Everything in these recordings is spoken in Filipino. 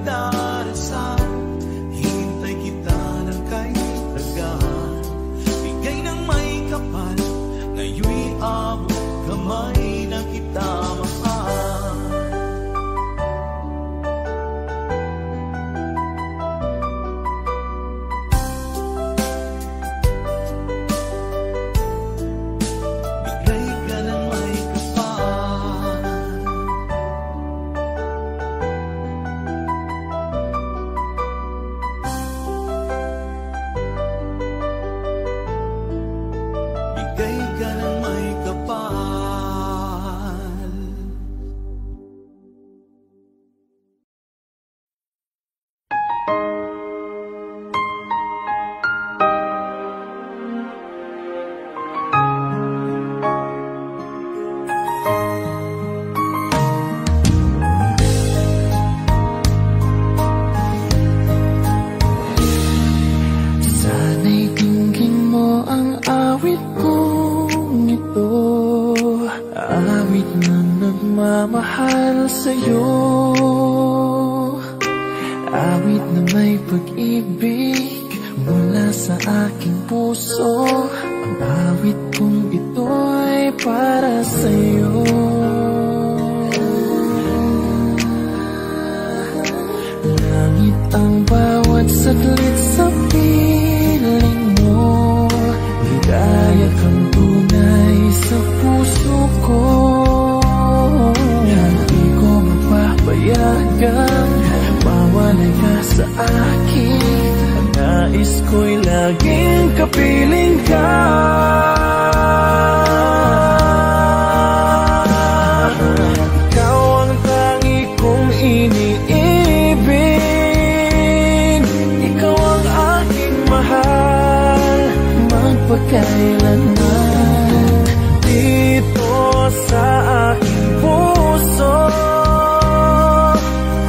nagdarasal, hihintay kita ng kay tagaan. Bigay ng may kapal, ngayon'y abot kamay na kita mahal. Bigay ka ng may kapal, bigay ka ng may kapal. Sana'y dinggin mo ang awit kong ito, awit na nagmamahal sa'yo, awit na may pag-ibig mula sa aking puso. Ang awit kong ito'y para sa'yo. Langit ang bawat saglit sa piling mo, ligaya kang tunay sa puso ko. Hindi ko mapapayagan mawalay ka sa akin. Ang nais ko'y laging kapiling ka. Ikaw ang tangi kong iniibig, ikaw ang aking mahal magpakailanman. Dito sa aking puso,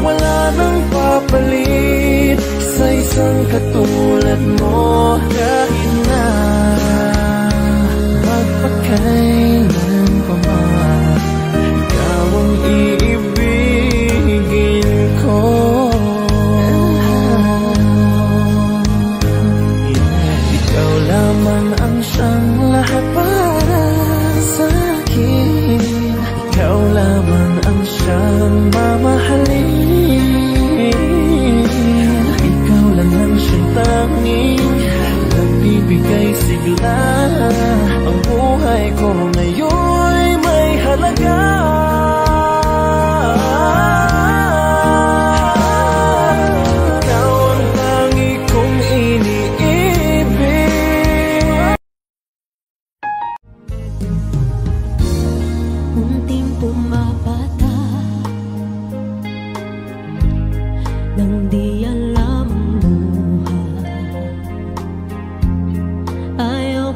wala nang papalit sa isang katulad mo. Kahit na magpakailan pa man, ikaw ang iibigin ko. Ikaw lamang ang siyang lahat para sa akin. Ikaw lamang ang siyang mamahalin. Ikaw lang ang siyang tanging nagbibigay sigla. Ang buhay ko ngayon'y may halaga. Ikaw ang tangi kong iniibig. Munting pumapata nang di alam ang buhay. Ayaw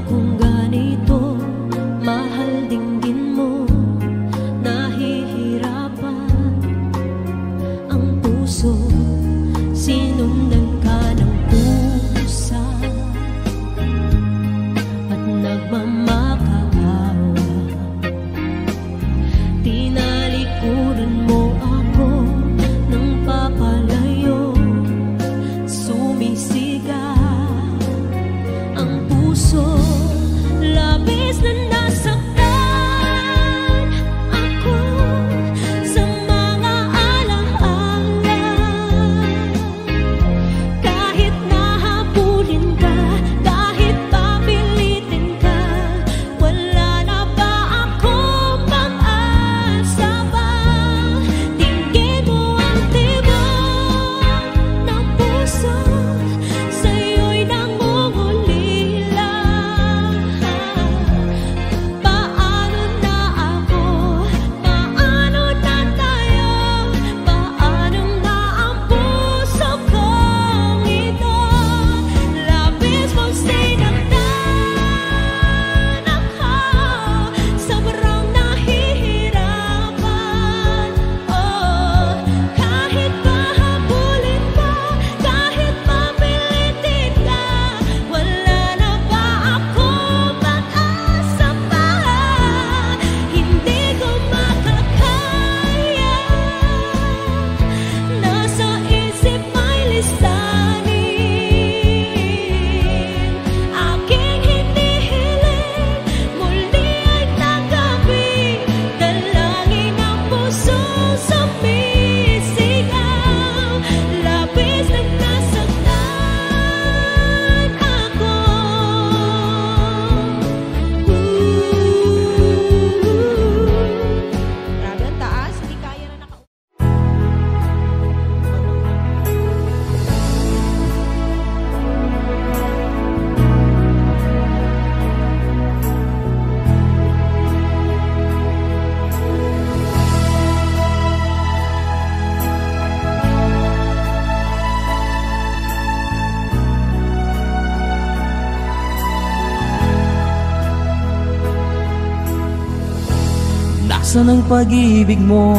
Saan ang pag-ibig mo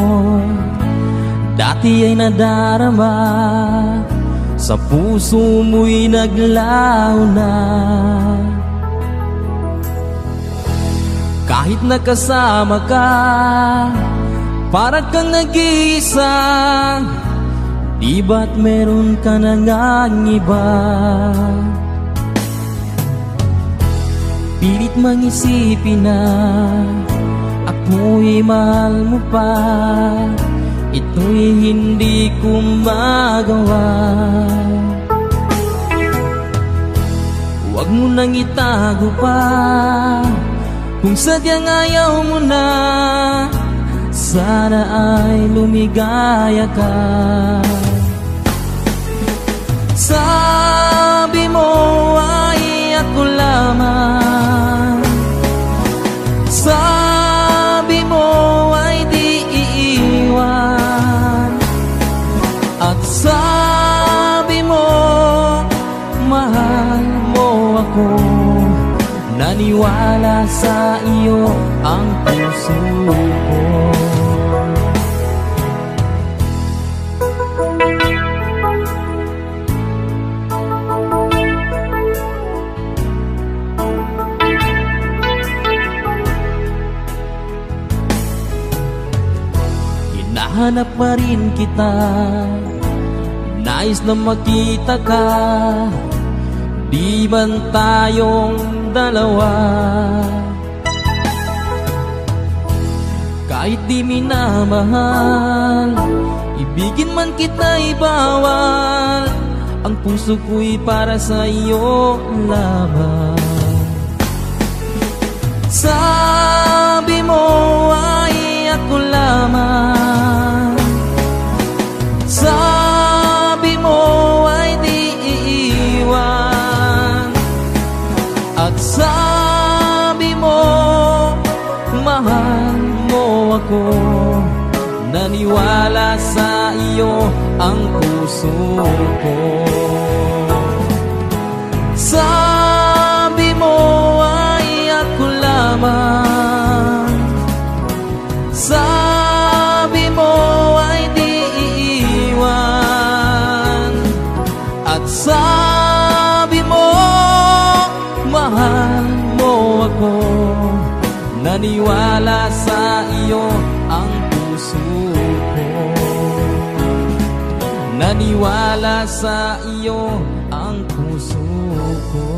dati ay nadarama, sa puso mo'y naglaho na. Kahit nakasama ka, para kang nag-iisa. Di ba't meron ka na ngang iba? Pilit mang isipin na ako'y mahal mo pa, ito'y hindi ko magawa. Huwag mo nang itago pa, kung sadyang ayaw mo na, sana ay lumigaya ka. Sabi mo ay ako lamang, sabi mo ay di iiwan, at sabi mo mahal mo ako. Naniwala sa iyo ang puso ko. Hinahanap pa rin kita, nais na makita ka. Di man tayong dalawa, kahit di minamahal, ibigin man kita'y bawal. Ang puso ko'y para sa iyo lamang. Sabi mo ay ako lamang, sabi mo ay di iiwan, at sabi mo mahal mo ako. Naniwala sa iyo ang puso ko. Sabi mo ay ako lamang, sabi mo ay di iiwan, at sabi mo mahal mo ako. Naniwala sa iyo ang puso ko. Naniwala sa iyo ang puso ko.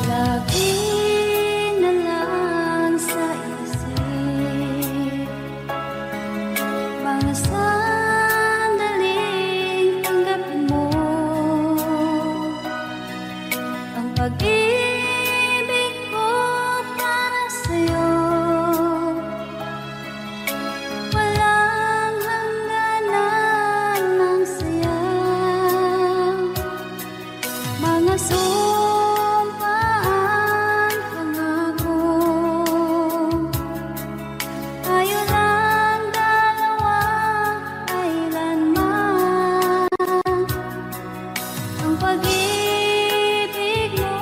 Lagi na lang sa isip mga sandaling tanggapin mo ang pag-ibig ko para sa'yo. Walang hangganan ng saya, mga sumpaan, pangako. Tayo lang dalawa, kailanman. Ang pag-ibig mo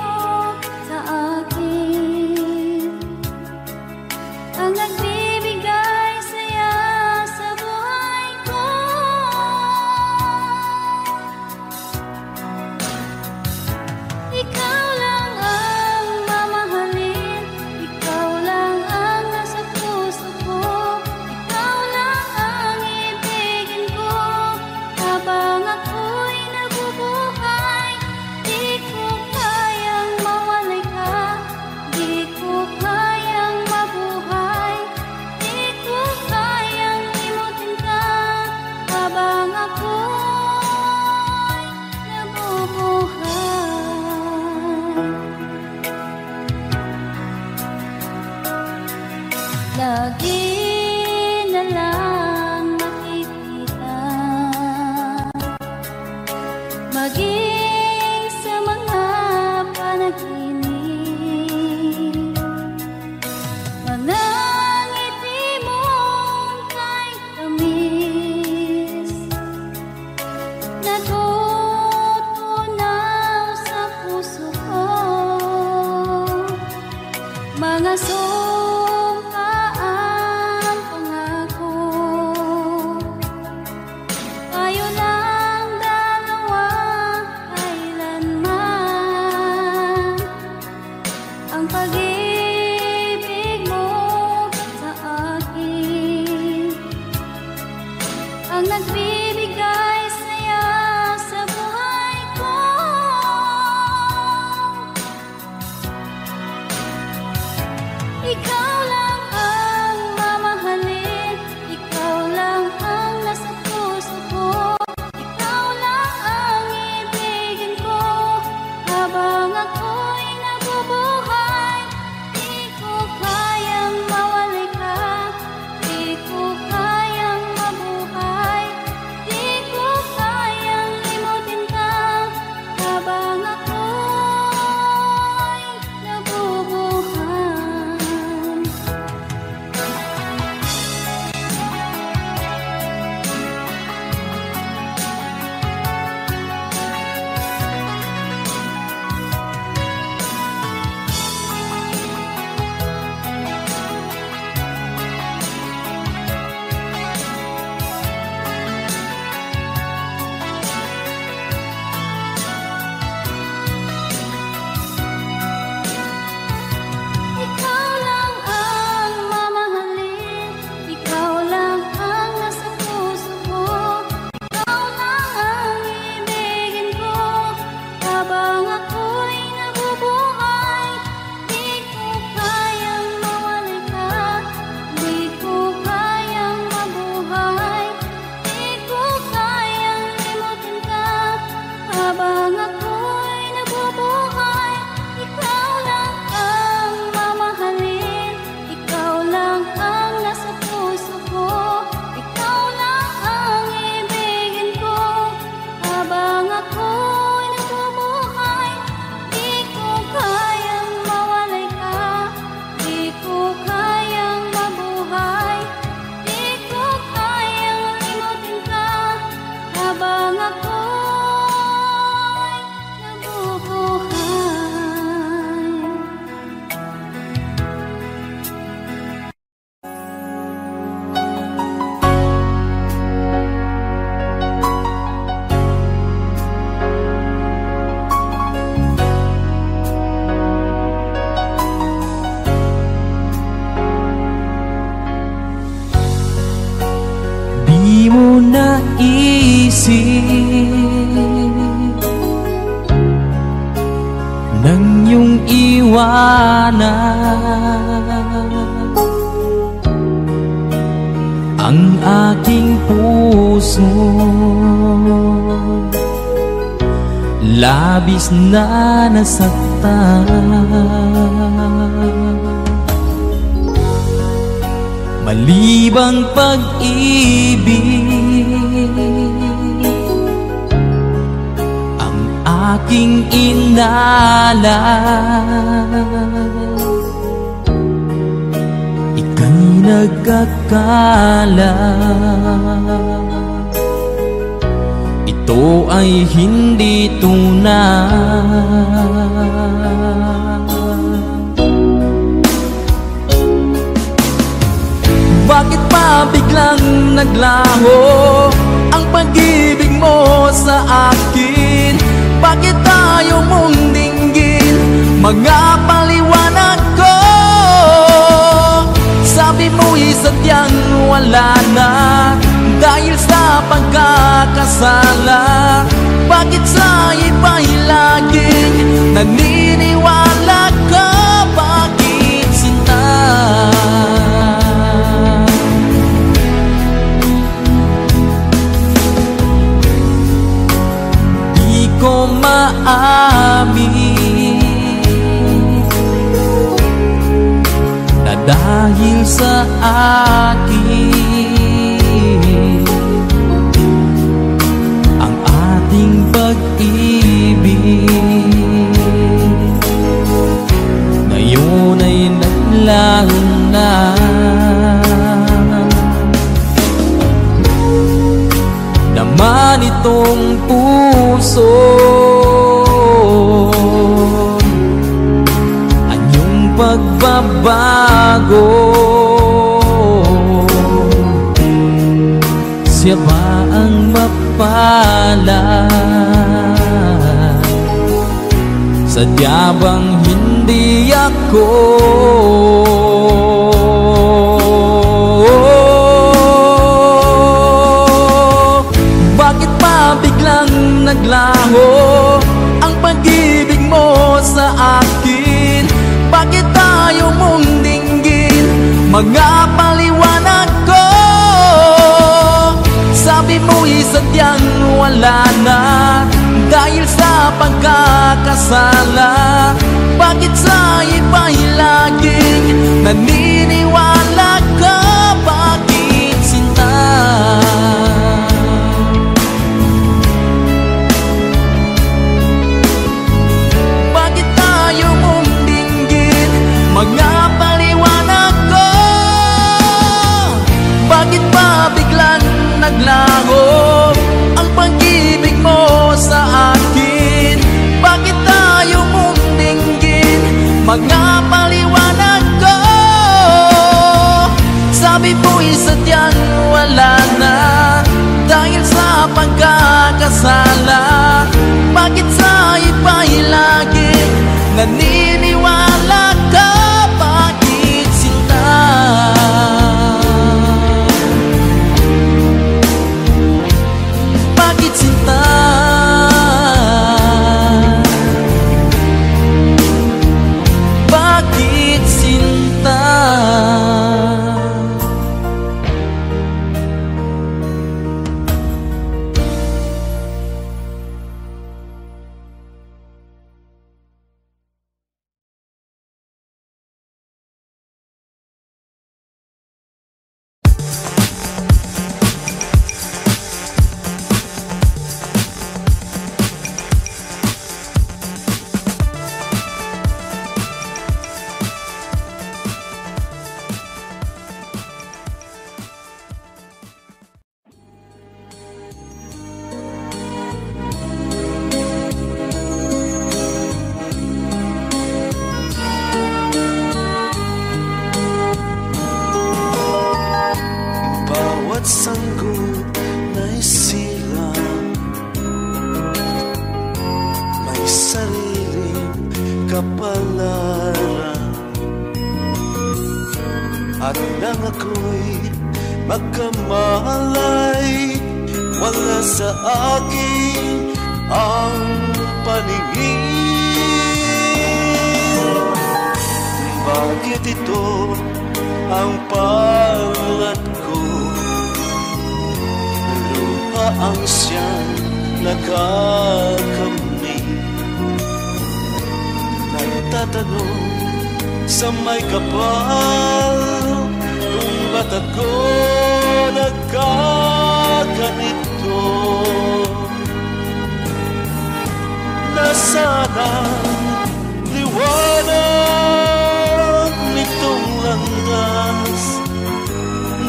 sa akin ang nagbibigay saya sa buhay ko. Ikaw lang ang mamahalin, ikaw lang ang nasa puso ko, ikaw lang ang ibigin ko habang ako'y nabubuhay. Di ko kayang mawalay ka, di ko kayang mabuhay, di ko kayang limutin ka habang ako'y nabubuhay. Lagi na lang nakikita Mga sumpaan pangako, tayo lang dalawa kailanman. Ang pag-ibig mo sa akin ang nagbibigay saya sa buhay ko. Ikaw lang ang mamahalin, ikaw lang ang nasa puso ko, ikaw lang ang ibigin ko habang ako'y nabubuhay. Di ko kayang mawalay ka, di ko kayang mabuhay, di ko kayang limutin ka habang ako'y nabubuhay. Ikaw lang ang mamahalin, ikaw lang ang nasa puso ko, ikaw lang ang ibigin ko habang ako'y nabubuhay. Di ko kayang mawalay ka, di ko kayang mabuhay, di ko kayang limutin ka habang ako'y nabubuhay. Ikaw lang ang mamahalin, ikaw lang ang nasa puso ko, ikaw lang ang ibigin ko habang ako'y nabubuhay. Di ko kayang mawalay ka, di ko kayang mabuhay, di ko kayang limutin ka habang ako'y nabubuhay. Di mo naisip nang iyong iwanan ang aking puso, labis na nasaktan. Malibang pag-ibig ang aking inalay, ika'y nagkakala. Ito ay hindi tunay. Bakit pa biglang naglaho ang pag-ibig mo sa akin? Bakit ayaw mong dinggin mga paliwanag ko? Sabi mo'y sadyang wala na dahil sa pagkakasala. Bakit sa iba'y laging naniniwala ka? Bakit sinta? Di ko maamin na dahil sa akin ang ating pag-ibig ngayon ay naglaho na. Naman itong puso anyong pag magbabago. Siya ba ang mapalad? Sadya bang hindi ako? Bakit pa biglang naglaho ang pag-ibig mo sa akin? Bakit tayo mong dinggin mga paliwanag ko? Sabi mo'y sadyang wala na dahil sa pagkakasala. Bakit sa iba'y laging naniniwala ka? Bakit sinta? Bakit tayo mong dinggin mga paliwanag ko? Bakit pa biglang naglaho ang pag-ibig mo sa akin? Bakit tayo mong dinggin mga paliwanag ko? Sabi mo'y sadyang wala na dahil sa pagkakasala. Bakit sa iba'y laging naniniwala ka? Bakit sinta? Bakit sinta? Bakit sinta? Bawat sanggol na'y silang may sariling kapalaran. At nang ako'y magkamalay, wala sa akin ang paningin. Bakit ito ang palad ko? Luha ang siyang nakakamit. Nagtatanong sa may kapal kung ba't ako nagkaganito. Nasaan ang liwanag nitong landas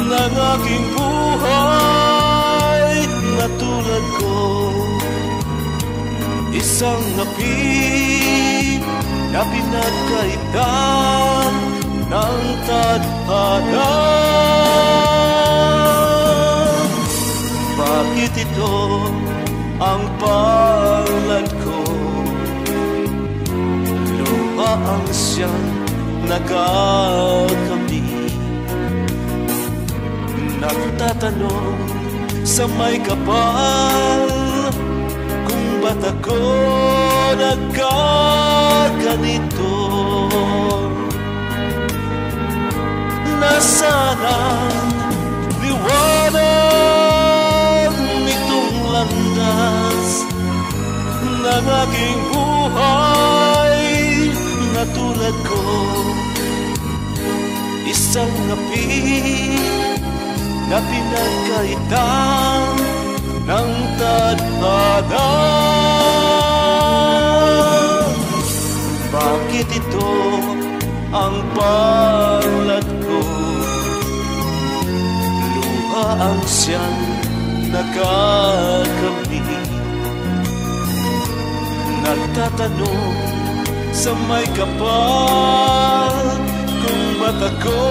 ng aking buhay na tulad ko? Isang napi na pinagkaitan ng tadhana. Bakit ito ang palad ko? Luha ang siyang nagakamit. Nagtatanong sa may kapal kung ba't ako nagkaganito. Nasaan ang liwanag nitong landas ng aking buhay na tulad ko? Isang api na pinagkaitan ng tadhana. Bakit ito ang palad ko? Luha ang siyang nakakamit. Nagtatanong sa may kapal mata ko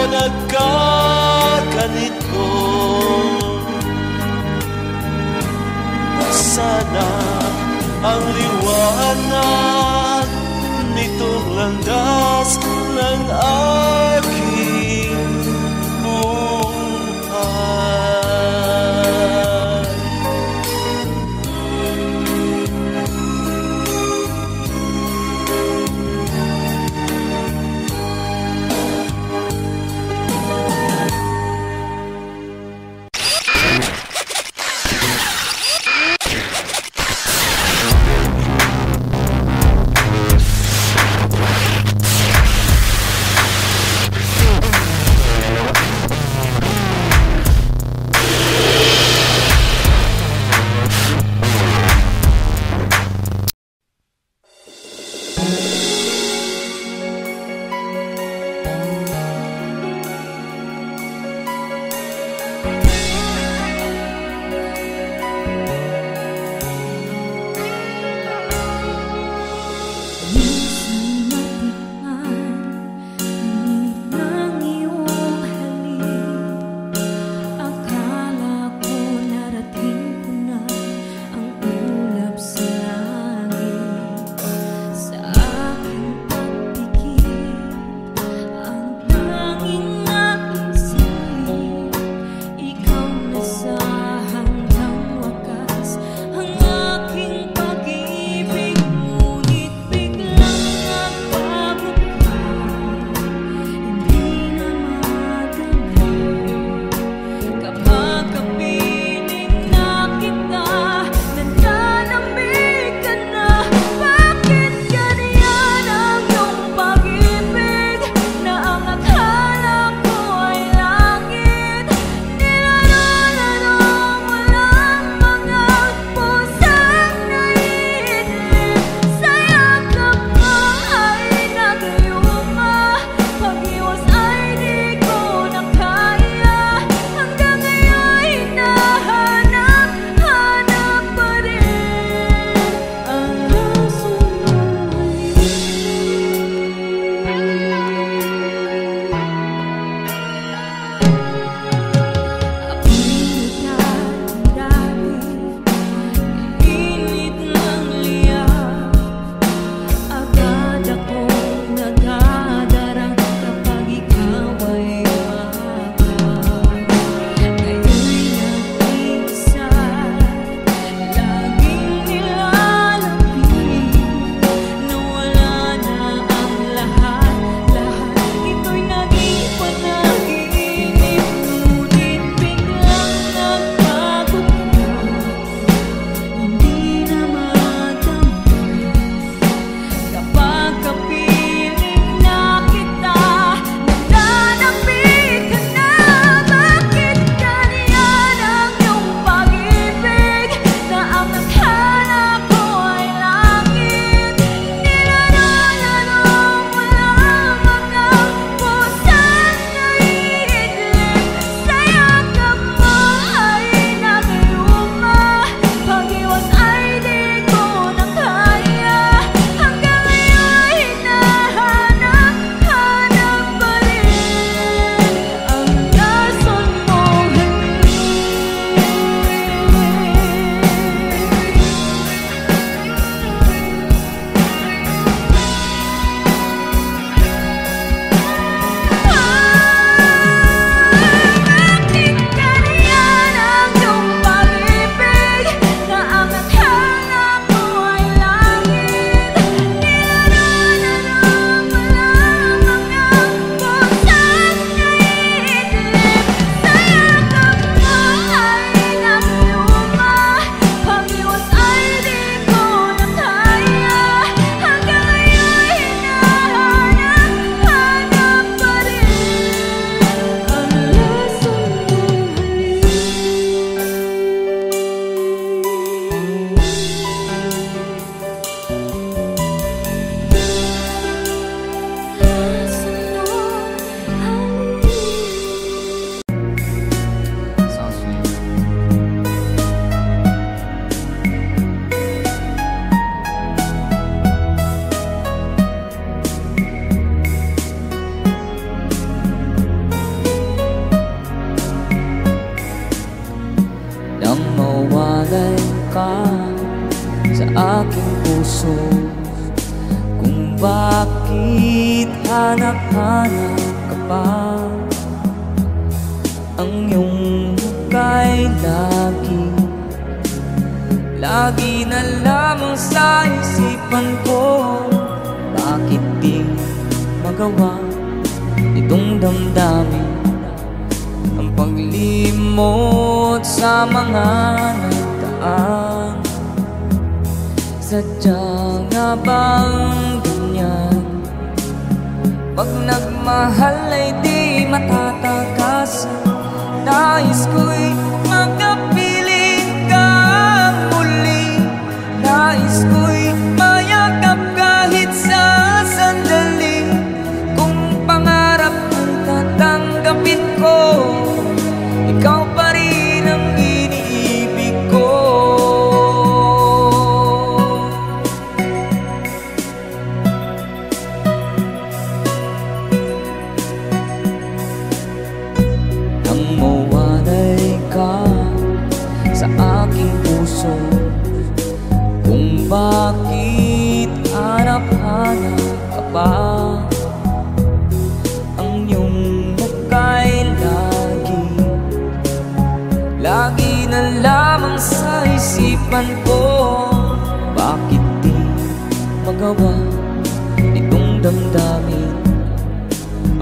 nagkaganito. Sana ang liwanag nitong landas ng aking buhay. bakit hanap-hanap ka pa? Ang iyong muka'y lagi na lamang sa isipan ko. Bakit di magawa itong damdamin ang paglimot sa mga nagdaan? Sadya nga bang ganyan? Pag nagmahal ay di matatakasan. Nais ko'y makapiling kang muli. Nais ko'y mayakap kahit sa sandali. Kung pangarap ang tatanggapin ko, ikaw pa rin ang iniibig ko. Nang mawalay ka sa aking puso, kung bakit hanap-hanap ka pa? Ang iyong muka'y lagi na lamang sa isipan ko. Bakit di magawa itong damdamin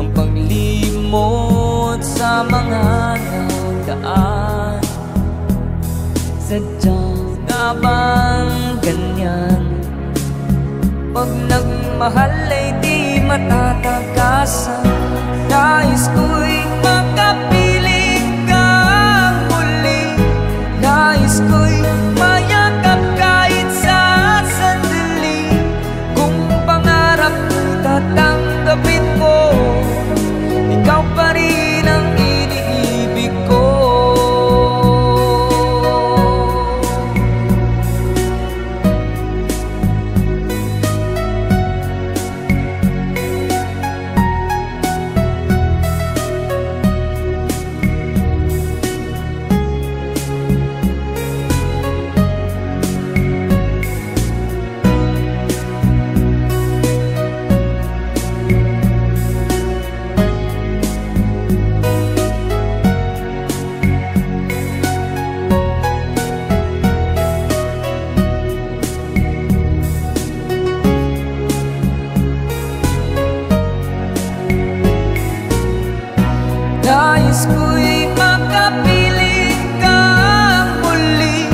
ang paglimot sa mga nagdaan? Sadya nga bang ganyan? Pag nagmahal ay di matatakasan. Nais ko'y makapiling kang muli. Nais ko'y mayakap kahit sa sandali. Kung pangarap tatanggapin ko, ikaw pa rin ang iniibig ko. Nais ko'y makapiling kang muli.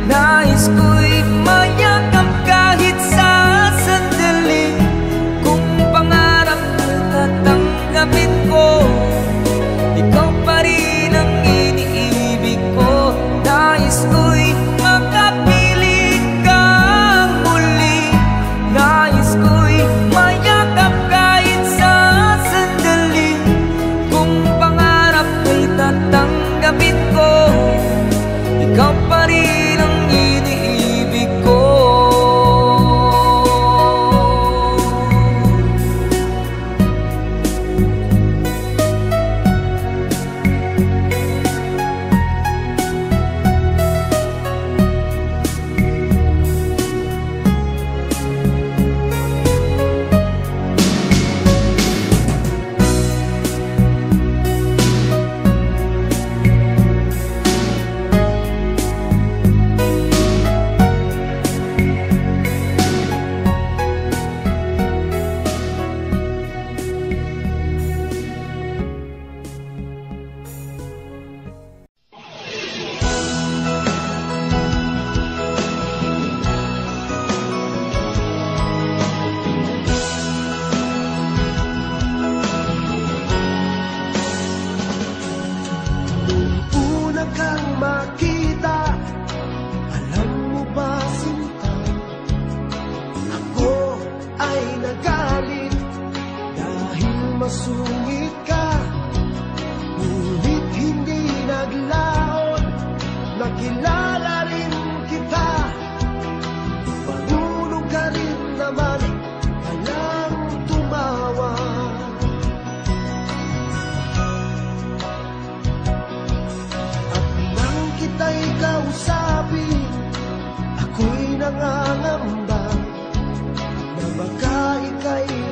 Nais ko'y mayakap kahit sa sandali. Kung pangarap tatanggapin ko, ikaw pa rin ang iniibig ko. Nais ko'y makapiling kang muli. Nais ko'y mayakap kahit sa sandali. Kung tatanggapin ko, ikaw pa rin ang iniibig ko. Masungit ka, ngunit hindi naglaon. Nakilala rin kita, marunong ka rin naman palang tumawa. At nang kita'y kausapin, ako'y nangangamba na baka ika'y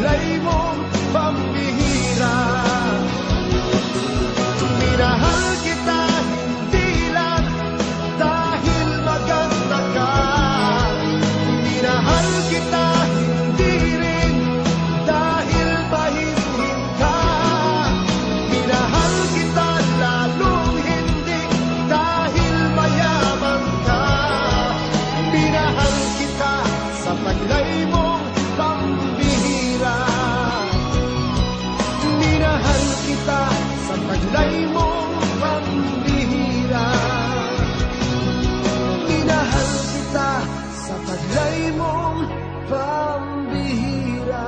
taglay mong pambihira. Minahal kita hindi lang dahil maganda ka. Minahal kita hindi rin dahil mahinhin ka. Minahal kita lalong hindi dahil mayaman ka. Minahal kita sa taglay mong pambihira. Minahal kita sa taglay mong pambihira. Minahal kita sa taglay mong pambihira.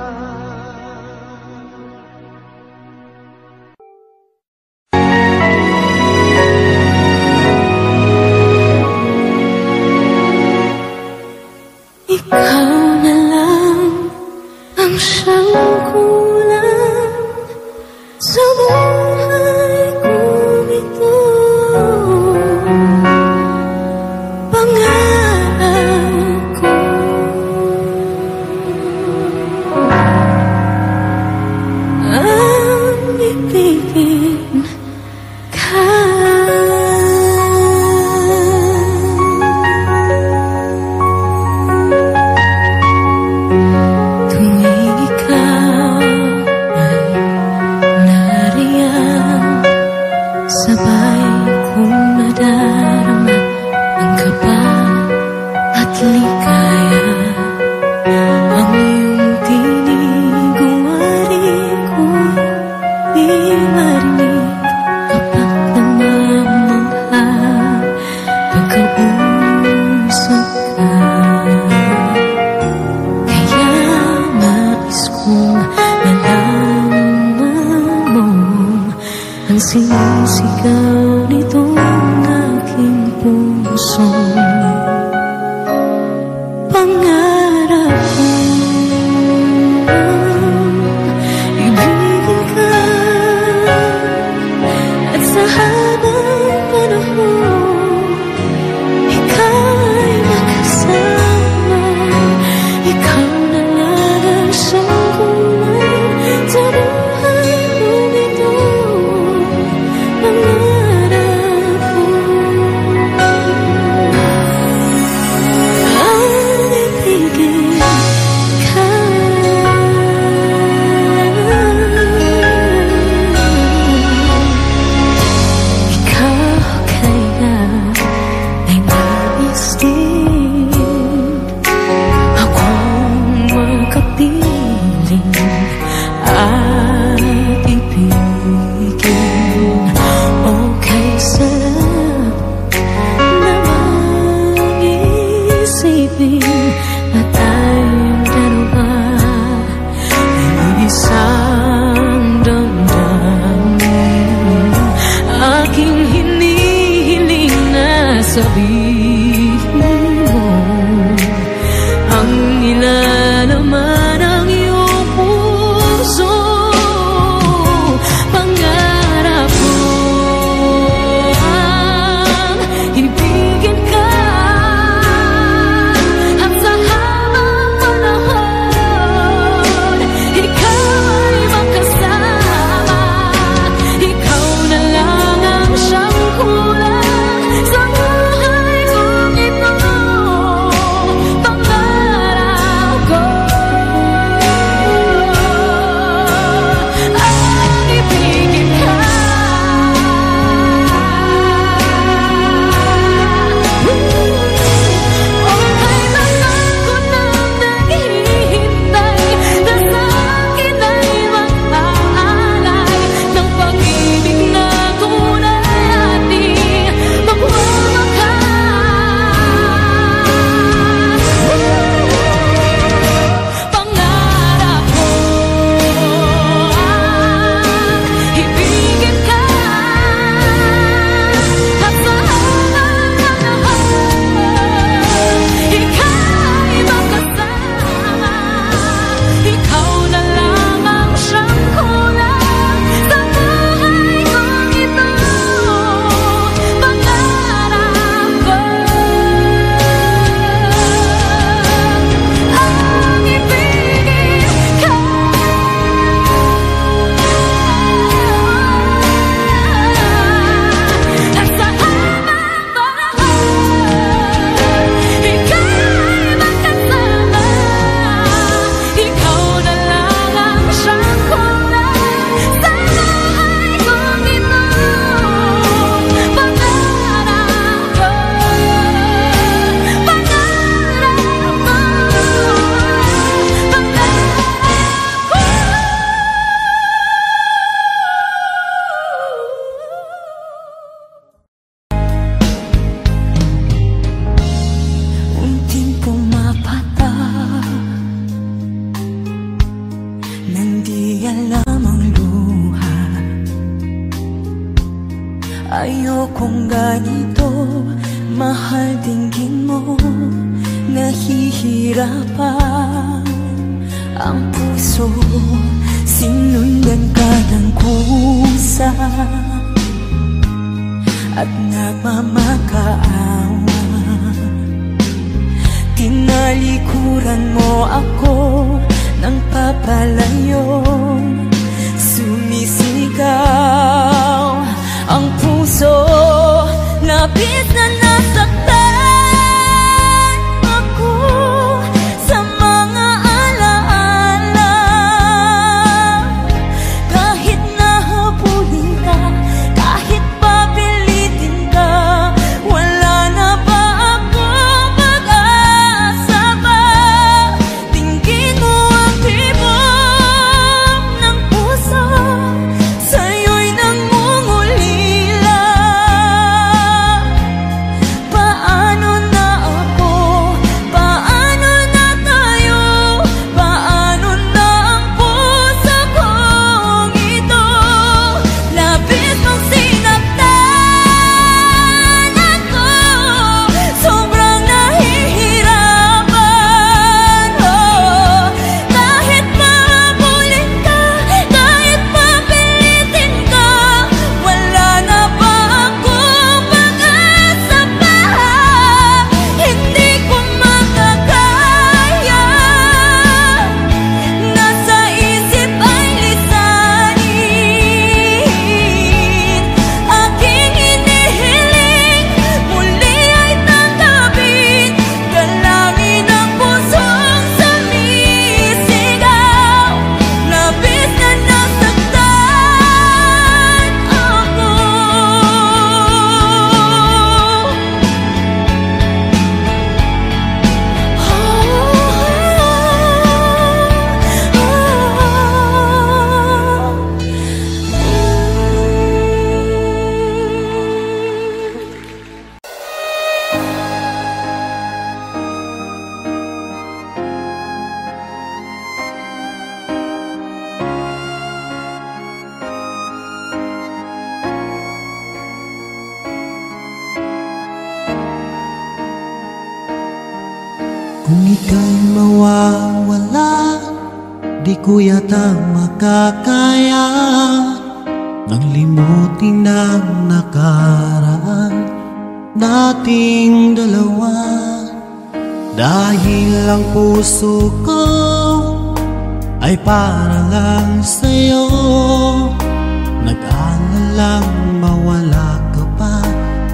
Ikaw na lang ang siyang kulang sa buhay kong ito. Pangarap ko ang ibigin ka. Tuwing ikaw ay nariyan, sabay kong nadarama ang kaba at ligaya. Ang iyong tinig uwari ko'y di marinig kapag namamangha pagkausap ka. Kaya nais kong malaman mo ang sinisigaw nitong aking puso. Pangarap ko ibigin ka at sa habang panahon ika'y makasama. Ikaw na lang ang siyang kulang sa buhay kong ito. Pangarap ko ang ibigin ka. Ikaw kaya ay nais din akong Ayokong ganito, mahal dinggin mo. Nahihirapan ang puso, sinundan ka ng kusa at nagmamakaawa. Tinalikuran mo ako ng papalayo, sumisigaw ang puso, labis na nasaktan ako sa mga alaala. Kahit nahabulin ka, kahit papilitin ka, wala na ba akong pag-asa ba? Dinggin mo ang tibok ng puso, sa'yo'y nangungulila. Paano na ako? Paano na tayo? Paano na ang puso kong ito? Labis mong sinaktan ako, sobrang nahihirapan. Oh, kahit mahabulin ka, kahit papilitin ka, wala na ba akong pag-asa pa? Hindi ko makakaya, nasa isip ay lisanin. Aking hinihiling, muli ay tanggapin, dalangin ang pusong sumisigaw. Labis na nasaktan ako. Kung ika'y mawawala, di ko yata makakaya nang limutin ang nakaraan nating dalawa. Dahil ang puso ko ay para lang sa'yo, nag-aalalang mawala ka pa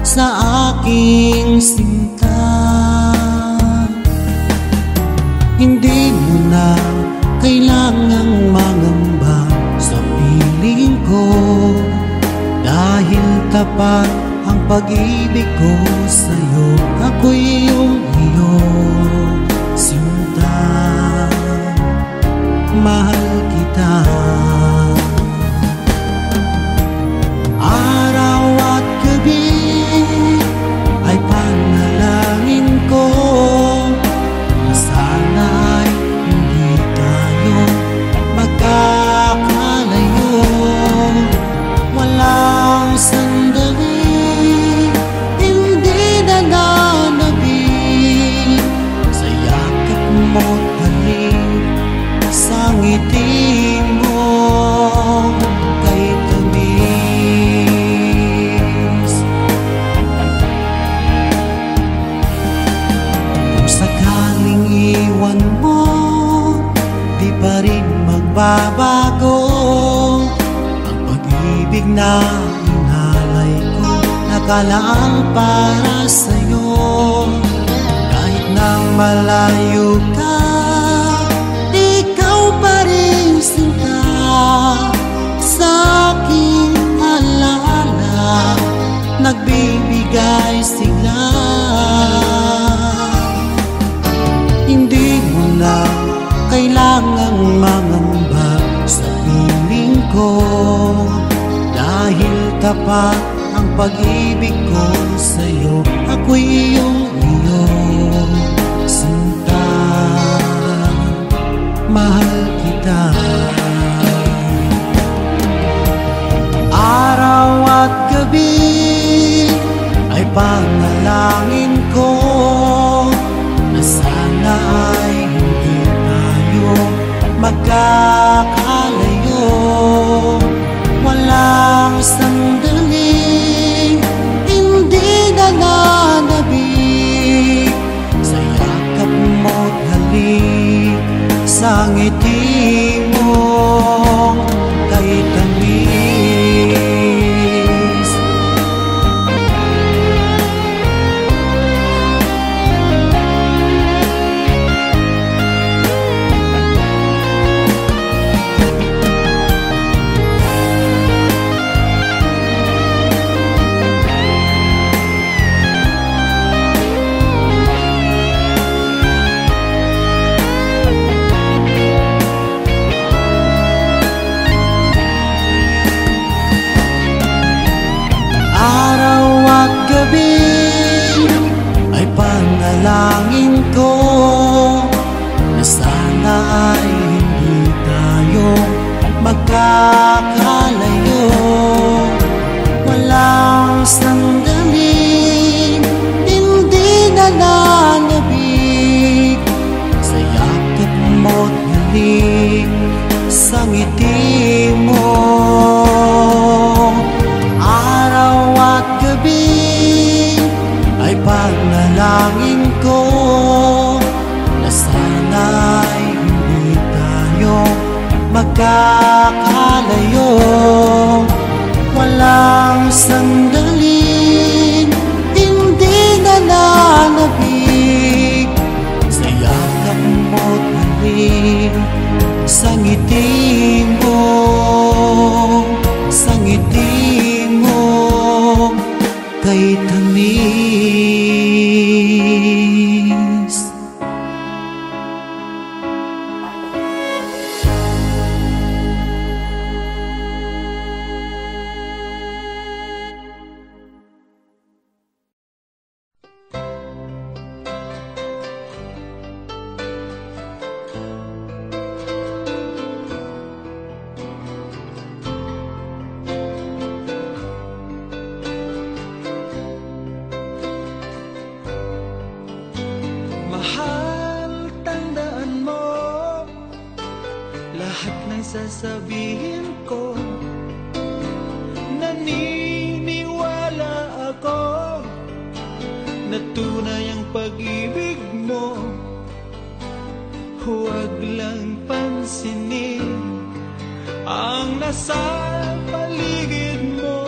sa aking sinta. Hindi mo na kailangang mangamba sa piling ko, dahil tapat ang pag-ibig ko sa'yo. Ako'y iyong iyong sinta, mahal kita. Araw at gabi ay panalangin ko na sana'y hindi tayo magkakalayo. Walang sandali hindi nananabik sa yakap mo't halik, sa ngiti mo kay tamis. Kung sakaling iwan mo, di pa rin magbabago ang pag-ibig na inalay ko, nakalaan para sa'yo. Kahit na malayo ka, ikaw pa rin sinta sa aking alaala, nagbibigay sigla. Hindi mo na kailangang mangamba sa piling ko, dahil tapat ang pag-ibig ko sa'yo. Ako'y iyong sinta, mahal kita. Araw at gabi magkakalayo. Walang sandaling hindi nananabik sa yakap mo't halik, sa ngiti mong kay tamis. Ay panalangin ko na sana ay hindi tayo magkakalayo. Walang sandaling hindi nananabik sa yakap mo't halik, sa ngiti mo. Araw at gabi ay panalangin ko na sana'y hindi tayo magkakalayo. Walang sandaling hindi nananabik sa yakap mo't halik, sa ngiti mo, sa ngiti mo kay tamis. Sasabihin ko, naniniwala ako na tunay ang pag-ibig mo. Huwag lang pansinin ang nasa paligid mo.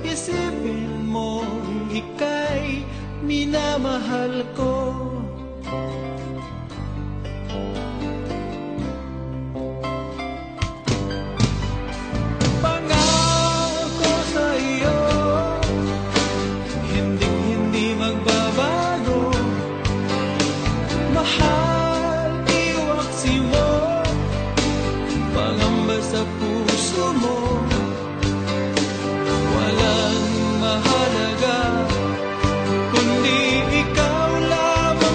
Isipin mo ika'y minamahal ko. Sa puso mo, walang mahalaga kundi ikaw lamang.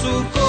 puso ko.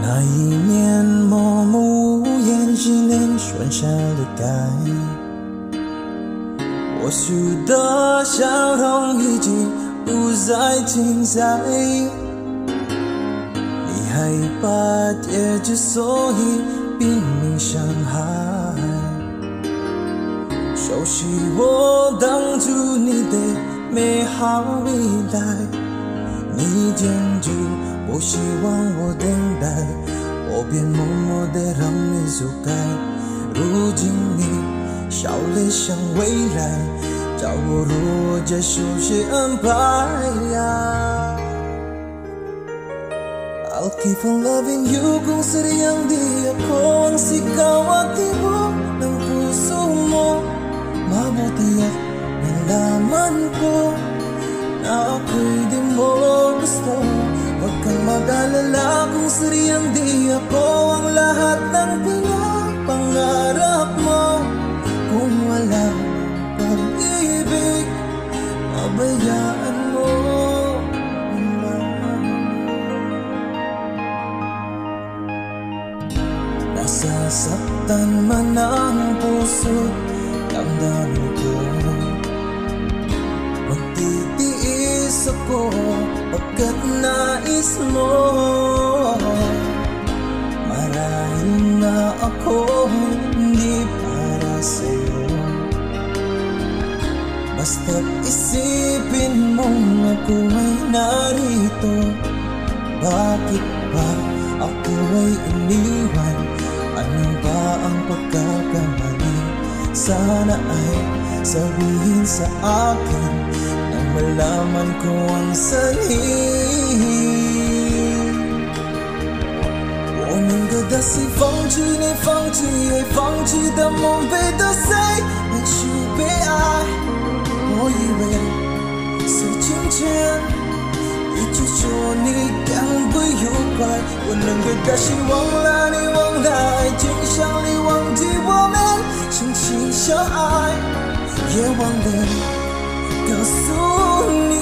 那一年默默无言纪念喧嚣的街，我许的笑容已经不再精彩，你还把结局所以拼命伤害，熟悉我当初你的美好未来，你坚决不希望我等待，我便默默地让你走开。如今你笑脸向未来，叫我如何接受些安排呀？I'll keep on loving you kung sadyang di ako ang sigaw at tibok ng puso mo. Mabuti at nalaman ko na ako'y di mo gusto. Huwag kang mag-alala kung sadyang di ako ang lahat ng pinapangarap mo. Kung walang pag-ibig, pabayaan mo. Nasasaktan man ang puso, damdamin ko. Magtitiis ako pagkat nais mo. Marahil na ako hindi para sa'yo. Basta't isipin mong ako ay narito. Bakit ba ako ay iniwan? Ano ba ang pagkakamali? Sana ay sabihin sa akin nang malaman ko ang sanhi. Buong 能够的是放弃你，放弃也放弃的梦被的谁能去被爱？我以为是今天一直说你赶不愉快，我能够的是忘了你，忘了爱情，想你忘记我们曾经相爱，也忘了告诉你，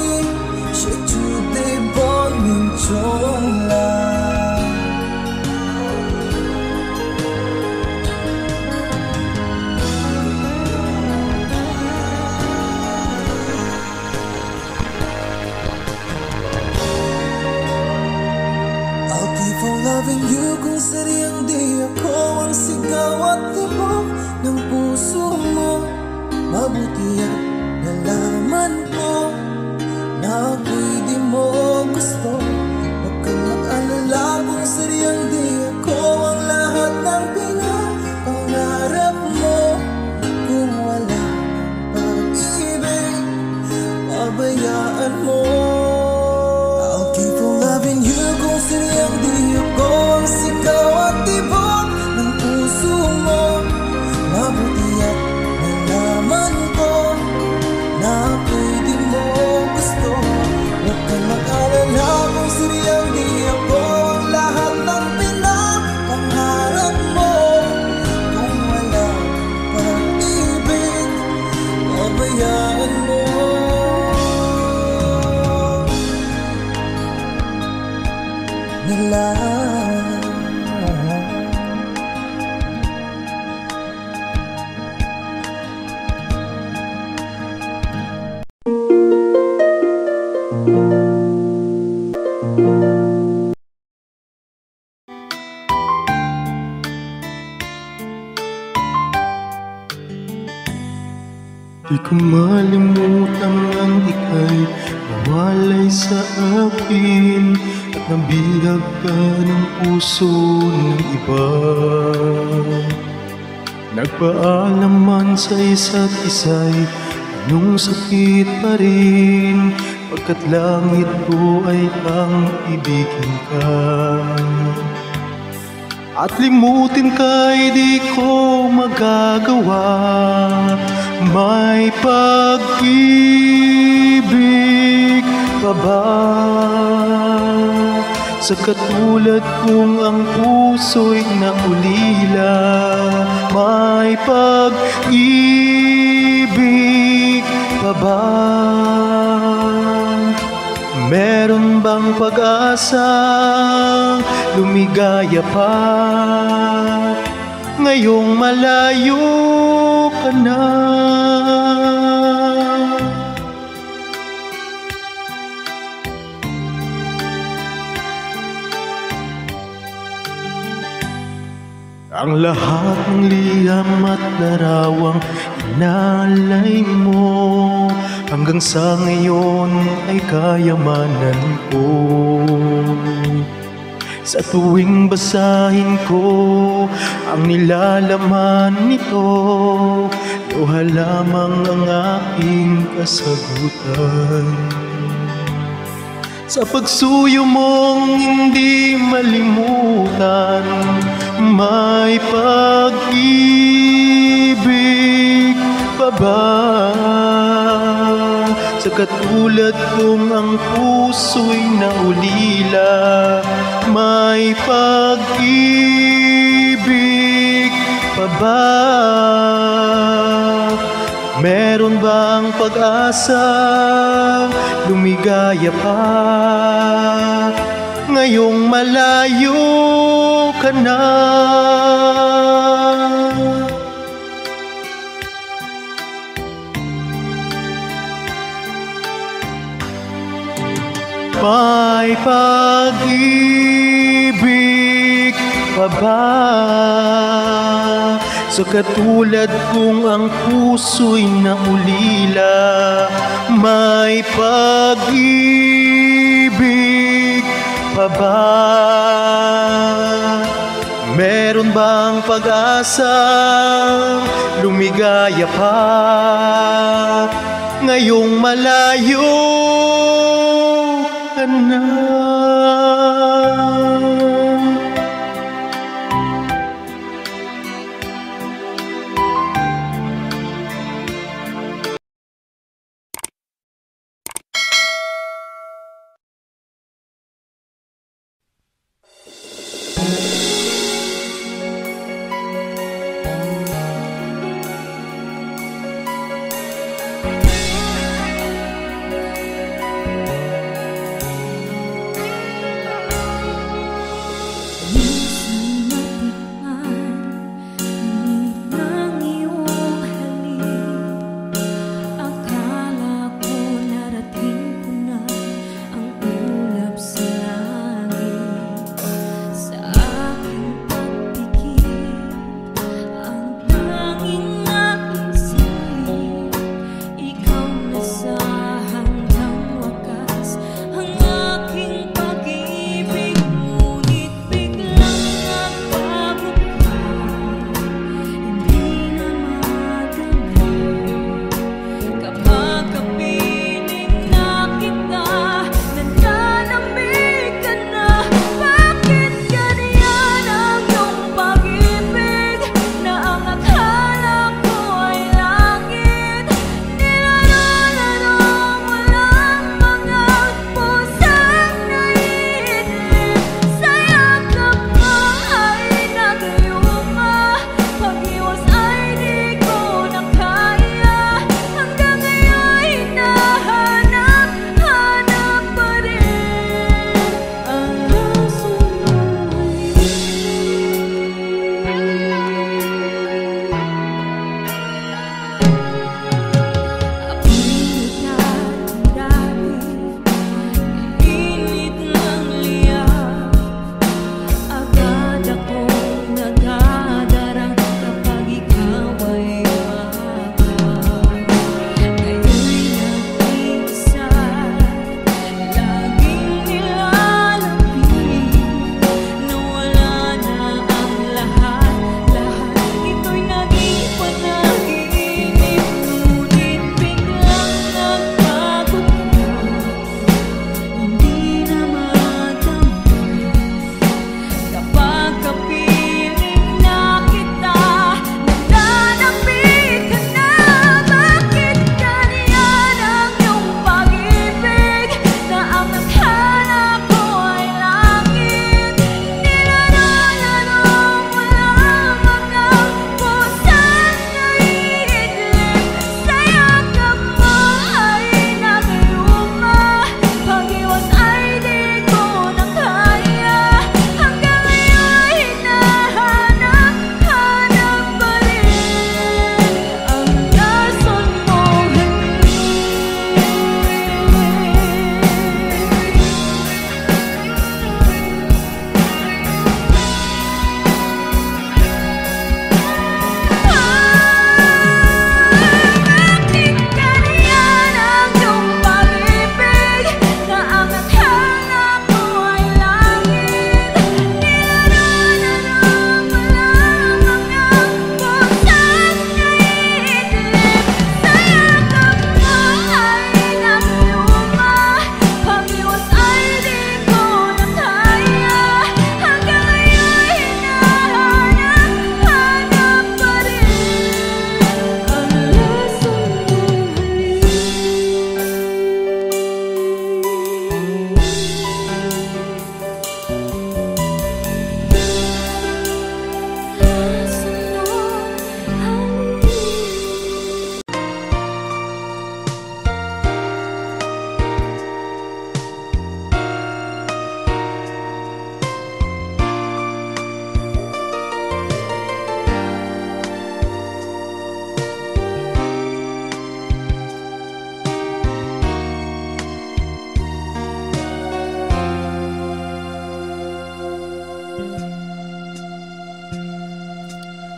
谁注定不能重来。Loving you kung sadyang di ako ang sigaw at tibok ng puso mo. Mabuti at nalaman ko na ako'y di mo gusto. Huwag kang mag-alala kung sadyang di ako ang lahat ng pinapangarap mo. Kung wala pag-ibig, pabayaan mo. I'll keep on loving you kung sadyang di ako ang sigaw at tibok ng puso mo. Mabuti at nalaman ko na ako'y di mo gusto. Huwag kang mag-alala kung sadyang di ako ang lahat ng pinapangarap mo. Kung wala pag-ibig, pabayaan mo. Nila di ko malimutan ang ika'y nawalay sa akin at nabihag ka ng puso ng iba. Nagpaalam man sa isa't isa'y anong sakit pa rin, pagkat langit ko ay ang ibigin ka. At limutin ka'y di ko magagawa, may pag-ibig pa ba? Sa katulad kong ang puso'y naulila, may pag-ibig pa ba? Meron bang pag-asa, lumigaya pa, ngayong malayo ka na? Ang lahat ng liham at larawang inalay mo, hanggang sa ngayon ay kayamanan ko. Sa tuwing basahin ko ang nilalaman nito, luha lamang ang aking kasagutan. Sa pagsuyo mong hindi malimutan, may pag-ibig pa ba? Sa katulad kong ang puso'y naulila, may pag-ibig pa ba? Meron bang pag-asa, lumigaya pa, ngayong malayo ka na? May pag-ibig pa ba? Sa katulad kong ang puso'y naulila, may pag-ibig pa ba? Meron bang pag-asa, lumigaya pa, ngayong malayo ka na?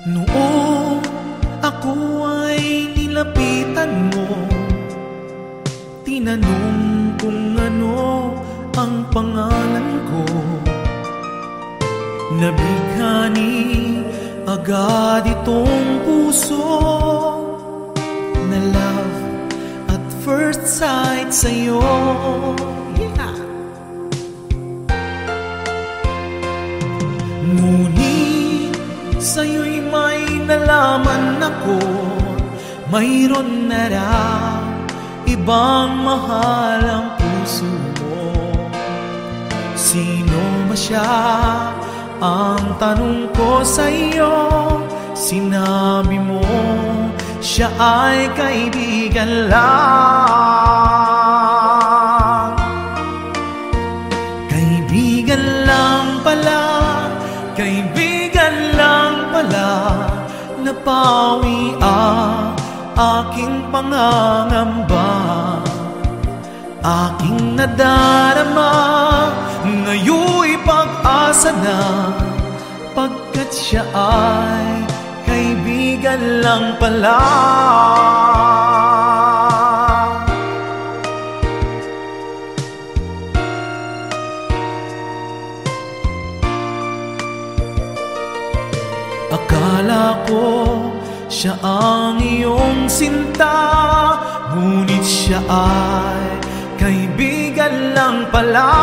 Noong ako ay nilapitan mo, tinanong kung ano ang pangalan ko. Nabighani agad itong puso na love at first sight sa'yo. Yeah. Ngunit sa'yo'y may nalaman ako, mayroon na raw ibang mahal ang puso mo. Sino ba siya? Ang tanong ko sa'yo, sinabi mo siya ay kaibigan lang. Kaibigan lang pala, kaibigan lang pala, napawi ang aking pangangamba. Aking nadarama, ngayon'y pag-asa na, pagkat siya ay kaibigan lang pala. Akala ko siya ang iyong sinta, ngunit siya ay kaibigan lang pala.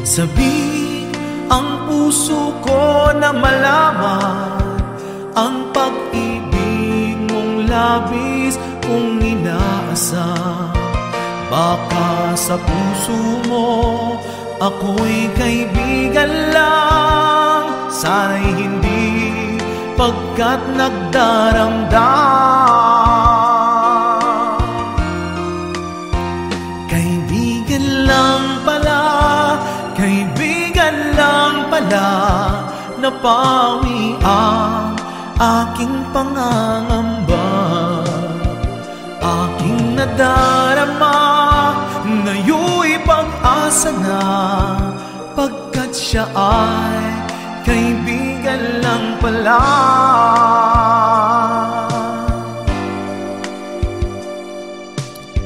Sabik ang puso ko na malaman ang pag-ibig mong labis kong inaasam. Baka sa puso mo ako'y kaibigan lang, sana'y hindi pagkat nagdaramdam. Kaibigan lang pala, kaibigan lang pala, napawi ang aking pangangamba. Aking nadarama, ngayon'y pag-asa na, pagkat siya ay kaibigan lang pala.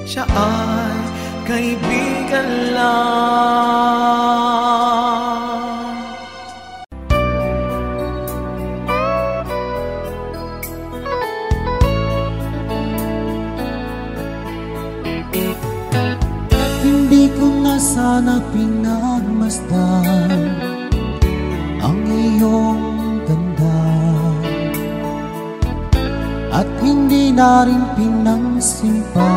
Siya ay kaibigan lang. Hindi ko na sana pinagmasdan ang iyong ganda, at hindi na rin pinangsimpa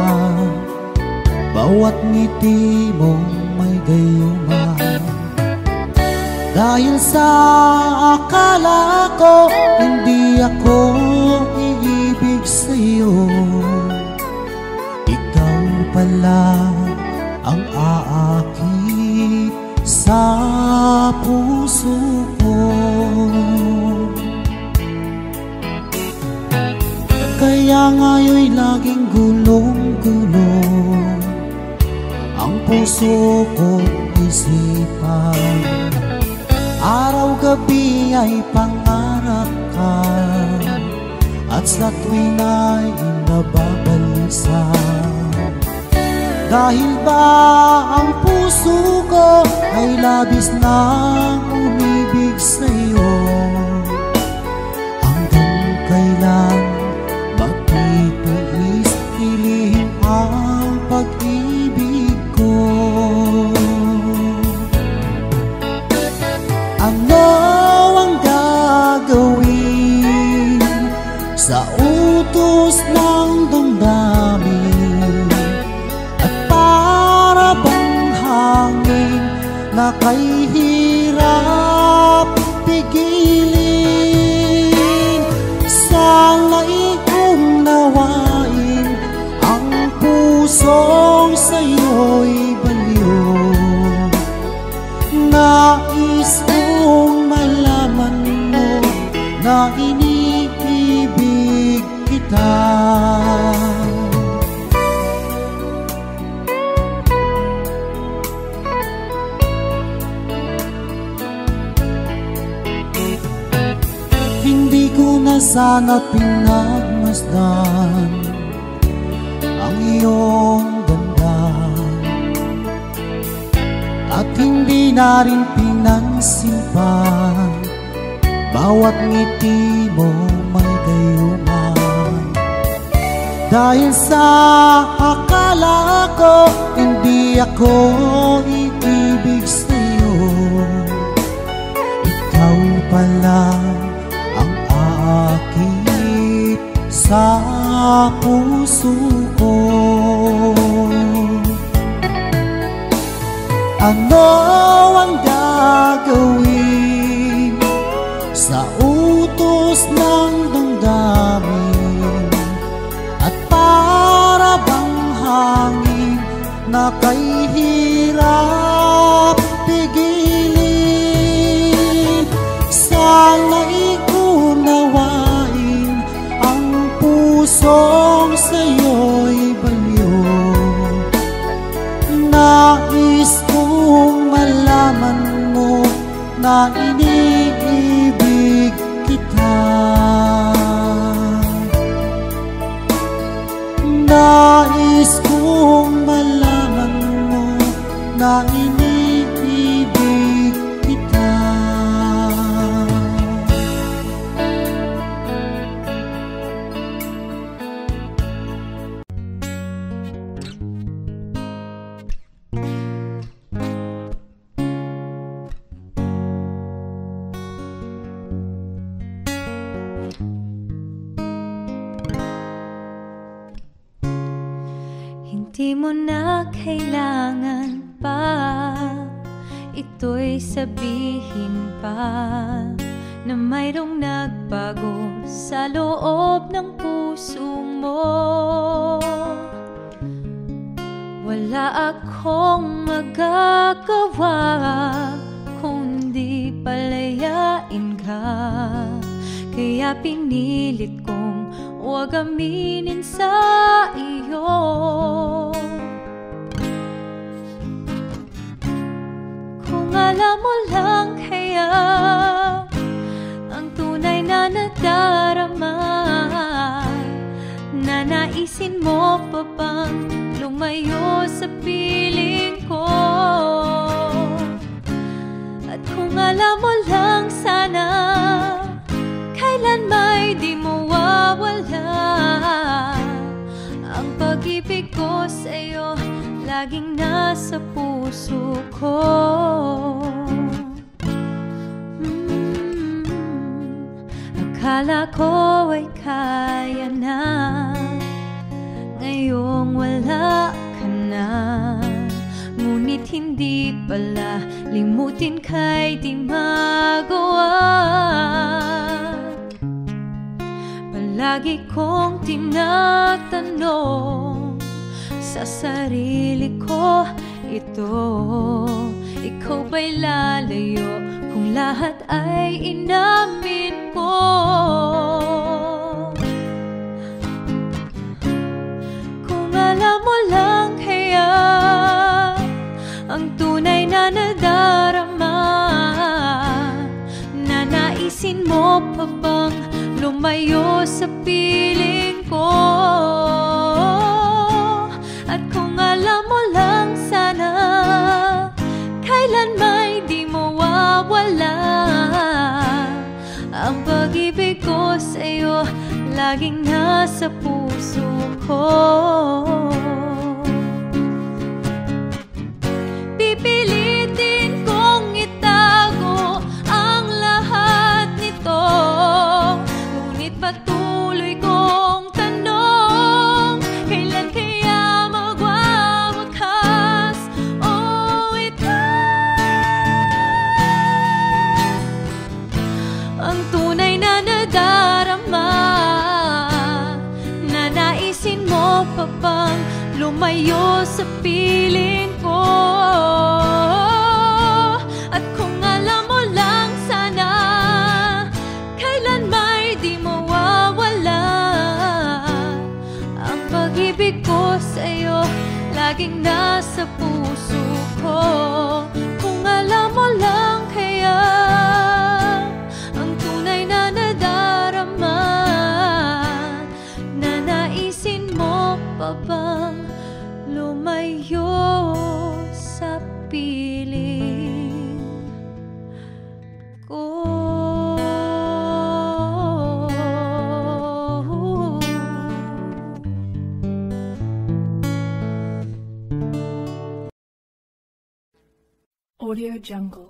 bawat ngiti mong may gayuma. Dahil sa akala ko hindi ako iibig sa'yo, ikaw pala ang aakit sa puso ko. Kaya ngayon'y laging gulong-gulong ang puso ko't isipan. Araw-gabi ay pangarap ka, at sa tuwin ay nababalisa. Dahil ba ang puso ko ay labis nang umibig sa'yo? Hanggang kailan magtitiis hilin ang pag-ibig ko? Ano ang gagawin sa utos ng damdamin, at para bang hangin na kay hirap pigilin? Sana'y unawain ang pusong sa'yo'y baliw. Nais kong malaman mo na iniibig kita. ko na sana pinagmasdan ang iyong ganda, at hindi na rin pinansin pa bawat ngiti mo may gayuma. Dahil sa akala ko hindi ako iibig sa'yo, ikaw pala ang aakit sa puso ko. Ano ang gagawin sa utos ng damdamin, at para bang hangin na kay hirap pigilin? Sana'y unawain ang pusong sa'yo'y baliw. Nais kong malaman mo na iniibig kita. Nais kong malaman mo na iniibig kita. Di mo na kailangan pa ito'y sabihin pa na mayroong nagbago sa loob ng puso mo. Wala akong magagawa kundi palayain ka, kaya pinilit kong huwag aminin sa iyo. Kung alam mo lang kaya ang tunay na nadarama, nanaisin mo pa bang lumayo sa piling ko? At kung alam mo lang sana kailan may di mawawala ang pag-ibig ko sa'yo, laging nasa puso ko. Akala ko ay kaya na, ngayong wala ka na. Ngunit hindi pala, limutin ka'y di magawa. Palagi kong tinatanong sa sarili ko ito, ikaw ba'y lalayo kung lahat ay inamin ko? Kung alam mo lang kaya ang tunay na nadarama, nanaisin mo pa bang lumayo sa piling ko? At kung alam mo lang sana kailan may di mawawala ang pag-ibig ko sa'yo, laging nasa puso ko. Pipilitin kong itago ang lahat nito, ngunit patuloy kong tanong, kailan kaya magwawakas? Oh, ito ang tunay na nadarama, nanaisin mo pa bang lumayo sa piling ko? At kung alam mo lang sana kailan may di mawawala ang pag-ibig ko sa'yo, laging nasa puso ko. Kung alam mo lang kaya ang tunay na nadarama, Audio Jungle.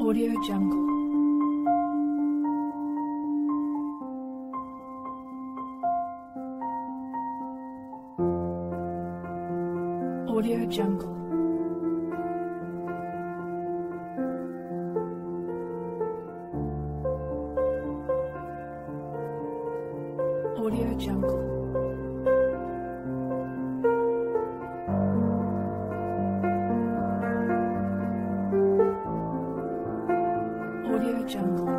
Audio Jungle. Audio Jungle. Audio Jungle. Audio Jungle.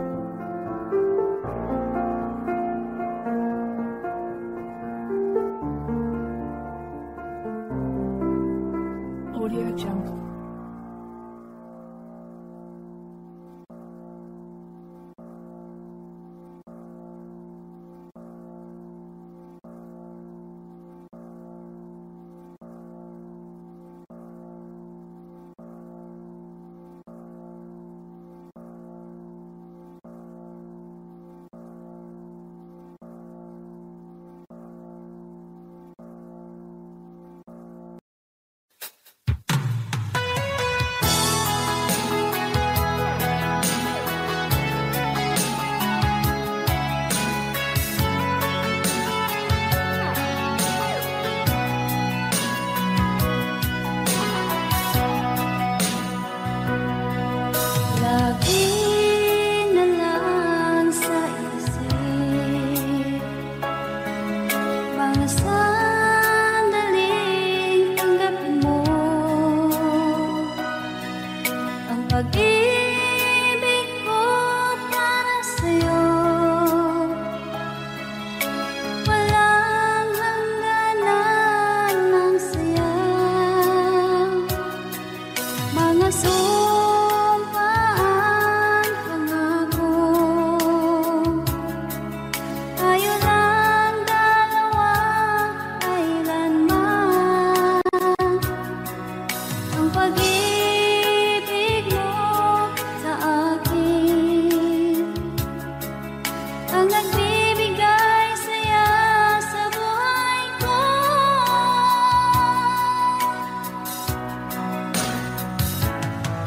Audio Jungle. Pag-ibig ko para sa'yo, walang hangganan ng saya. Mga sumpaan, pangako, tayo lang dalawa kailanman. Ang pag-ibig sa akin ang nagbibigay saya sa buhay ko.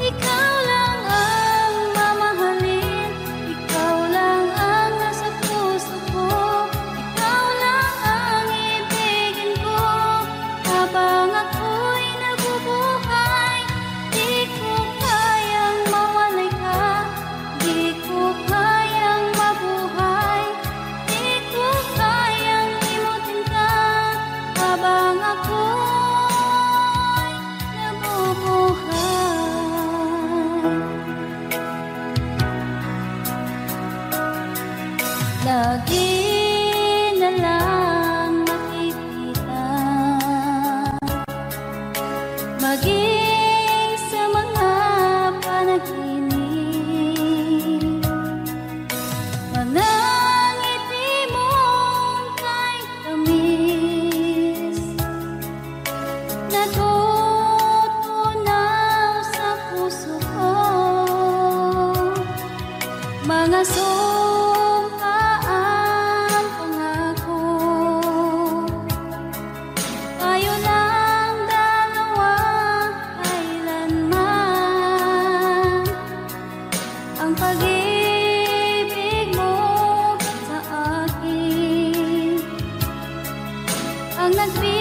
Ikaw lang ang mamahalin, ikaw lang ang nasa puso ko, ikaw lang ang ibigin ko habang ako'y nabubuhay. Di ko kayang mawalay ka, di ko kayang mabuhay, di ko kayang limutin ka habang ako'y nabubuhay. Lagi na lang makikita, maging sa mga panaginip, mga ngiti mong kahit tamis, natutunaw sa puso ko. Mga sumpaan, pangako, tayo lang dalawa kailanman. Ang pag-ibig mo sa akin ang nagbibigay